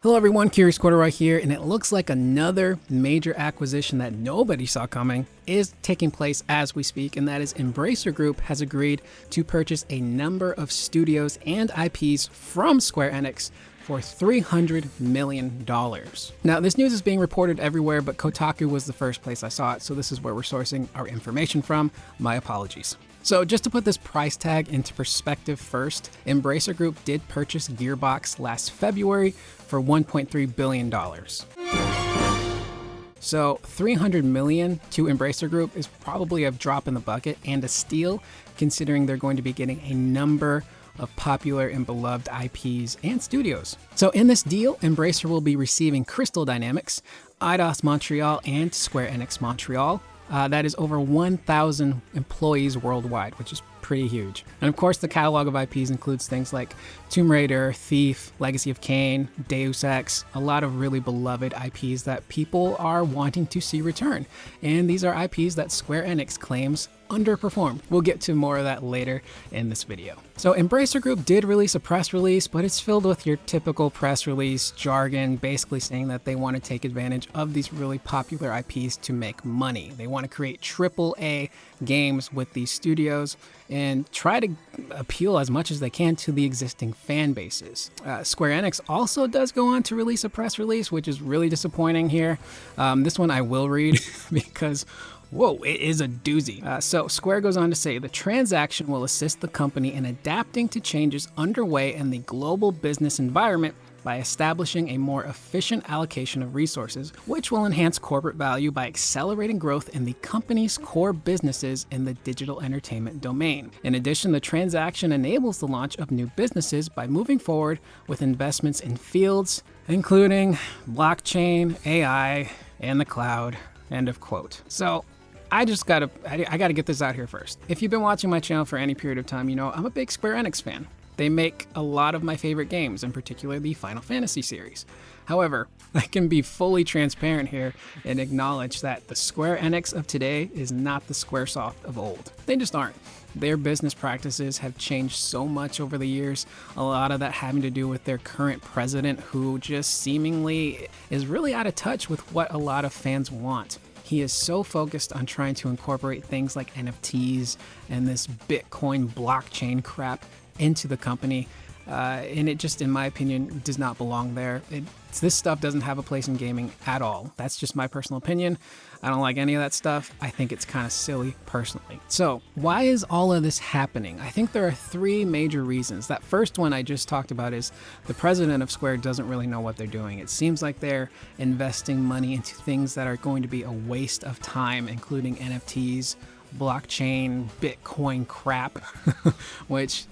Hello everyone, Curious Corduroy here, and it looks like another major acquisition that nobody saw coming is taking place as we speak, and that is Embracer Group has agreed to purchase a number of studios and IPs from Square Enix for $300 million. Now, this news is being reported everywhere, but Kotaku was the first place I saw it, so this is where we're sourcing our information from. My apologies. So just to put this price tag into perspective first, Embracer Group did purchase Gearbox last February for $1.3 billion. So $300 million to Embracer Group is probably a drop in the bucket and a steal, considering they're going to be getting a number of popular and beloved IPs and studios. So in this deal, Embracer will be receiving Crystal Dynamics, Eidos Montreal, and Square Enix Montreal. That is over 1,000 employees worldwide, which is pretty huge. And of course, the catalog of IPs includes things like Tomb Raider, Thief, Legacy of Kain, Deus Ex, a lot of really beloved IPs that people are wanting to see return. And these are IPs that Square Enix claims underperformed. We'll get to more of that later in this video. So Embracer Group did release a press release, but it's filled with your typical press release jargon, basically saying that they want to take advantage of these really popular IPs to make money. They want to create AAA games with these studios and try to appeal as much as they can to the existing fan bases. Square Enix also does go on to release a press release, which is really disappointing here. This one I will read because whoa, it is a doozy. So Square goes on to say, the transaction will assist the company in adapting to changes underway in the global business environment by establishing a more efficient allocation of resources, which will enhance corporate value by accelerating growth in the company's core businesses in the digital entertainment domain. In addition, the transaction enables the launch of new businesses by moving forward with investments in fields including blockchain, AI, and the cloud. End of quote. So I gotta get this out here first. If you've been watching my channel for any period of time, you know I'm a big Square Enix fan. They make a lot of my favorite games, in particular the Final Fantasy series. However, I can be fully transparent here and acknowledge that the Square Enix of today is not the Squaresoft of old. They just aren't. Their business practices have changed so much over the years, a lot of that having to do with their current president, who just seemingly is really out of touch with what a lot of fans want. He is so focused on trying to incorporate things like NFTs and this Bitcoin blockchain crap into the company, and it just, in my opinion, does not belong there. This stuff doesn't have a place in gaming at all. That's just my personal opinion. I don't like any of that stuff. I think it's kind of silly personally. So why is all of this happening? I think there are three major reasons. That first one I just talked about is the president of Square doesn't really know what they're doing. It seems like they're investing money into things that are going to be a waste of time, including NFTs, blockchain, Bitcoin crap, which,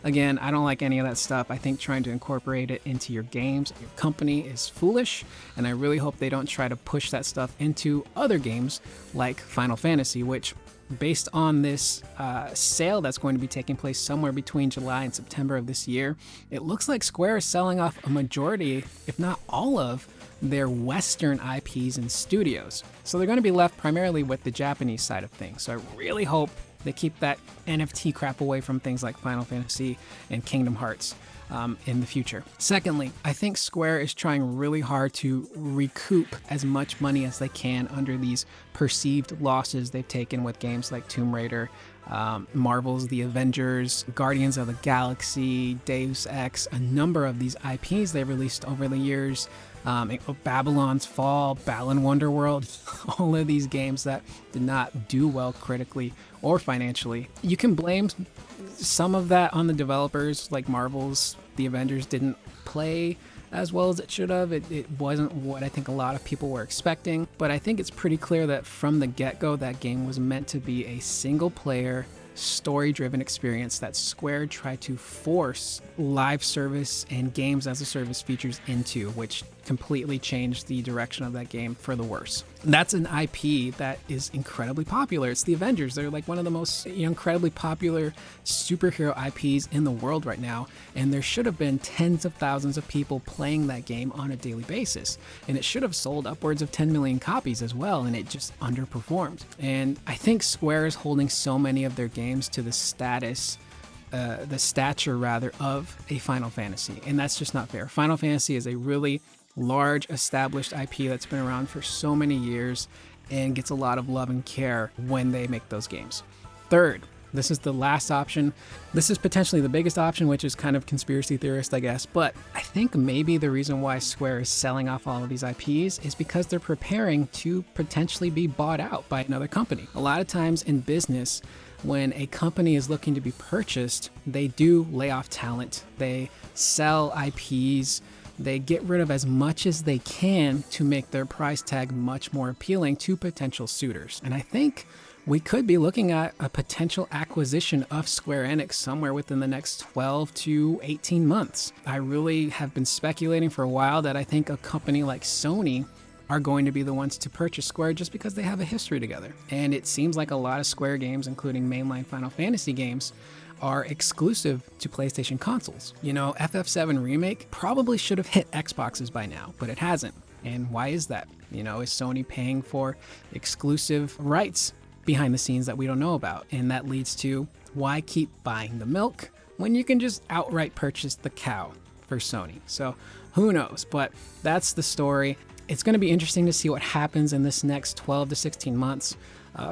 again, I don't like any of that stuff. I think trying to incorporate it into your games, your company, is foolish, and I really hope they don't try to push that stuff into other games like Final Fantasy, which, based on this sale that's going to be taking place somewhere between July and September of this year, it looks like Square is selling off a majority, if not all of, their Western IPs and studios. So they're going to be left primarily with the Japanese side of things. So I really hope they keep that NFT crap away from things like Final Fantasy and Kingdom Hearts in the future. Secondly, I think Square is trying really hard to recoup as much money as they can under these perceived losses they've taken with games like Tomb Raider, Marvel's The Avengers, Guardians of the Galaxy, Deus Ex, a number of these IPs they've released over the years. Babylon's Fall, Balan Wonderworld, all of these games that did not do well critically or financially. You can blame some of that on the developers, like Marvel's The Avengers didn't play as well as it should have. It wasn't what I think a lot of people were expecting, but I think it's pretty clear that from the get-go that game was meant to be a single-player, story-driven experience that Square tried to force live service and games as a service features into, which completely changed the direction of that game for the worse. That's an IP that is incredibly popular. It's the Avengers. They're like one of the most incredibly popular superhero IPs in the world right now, and there should have been tens of thousands of people playing that game on a daily basis, and it should have sold upwards of 10 million copies as well, and it just underperformed. And I think Square is holding so many of their games to the status the stature rather of a Final Fantasy, and that's just not fair. Final Fantasy is a really large established IP that's been around for so many years and gets a lot of love and care when they make those games. Third, this is the last option. This is potentially the biggest option, which is kind of conspiracy theorist, I guess. But I think maybe the reason why Square is selling off all of these IPs is because they're preparing to potentially be bought out by another company. A lot of times in business, when a company is looking to be purchased, they do lay off talent. They sell IPs. They get rid of as much as they can to make their price tag much more appealing to potential suitors. And I think we could be looking at a potential acquisition of Square Enix somewhere within the next 12 to 18 months. I really have been speculating for a while that I think a company like Sony are going to be the ones to purchase Square just because they have a history together. And it seems like a lot of Square games, including mainline Final Fantasy games, are exclusive to PlayStation consoles. You know, FF7 Remake probably should have hit Xboxes by now, but it hasn't. And why is that? You know, is Sony paying for exclusive rights behind the scenes that we don't know about? And that leads to, why keep buying the milk when you can just outright purchase the cow for Sony? So who knows, but that's the story. It's going to be interesting to see what happens in this next 12 to 16 months.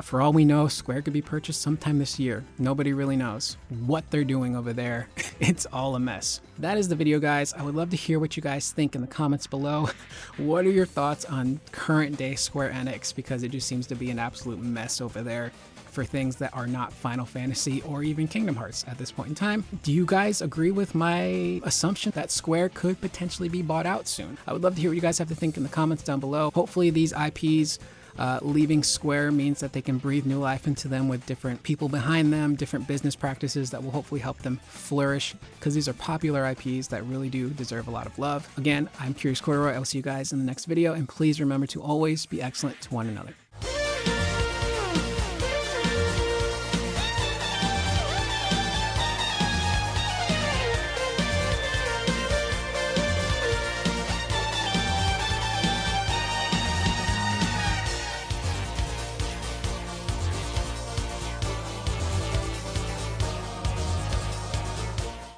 For all we know, Square could be purchased sometime this year. Nobody really knows what they're doing over there. It's all a mess. That is the video, guys. I would love to hear what you guys think in the comments below. What are your thoughts on current day Square Enix? Because it just seems to be an absolute mess over there for things that are not Final Fantasy or even Kingdom Hearts at this point in time. Do you guys agree with my assumption that Square could potentially be bought out soon? I would love to hear what you guys have to think in the comments down below. Hopefully these IPs leaving Square means that they can breathe new life into them with different people behind them, different business practices that will hopefully help them flourish, because these are popular IPs that really do deserve a lot of love. Again, I'm Curious Corduroy. I will see you guys in the next video, and please remember to always be excellent to one another.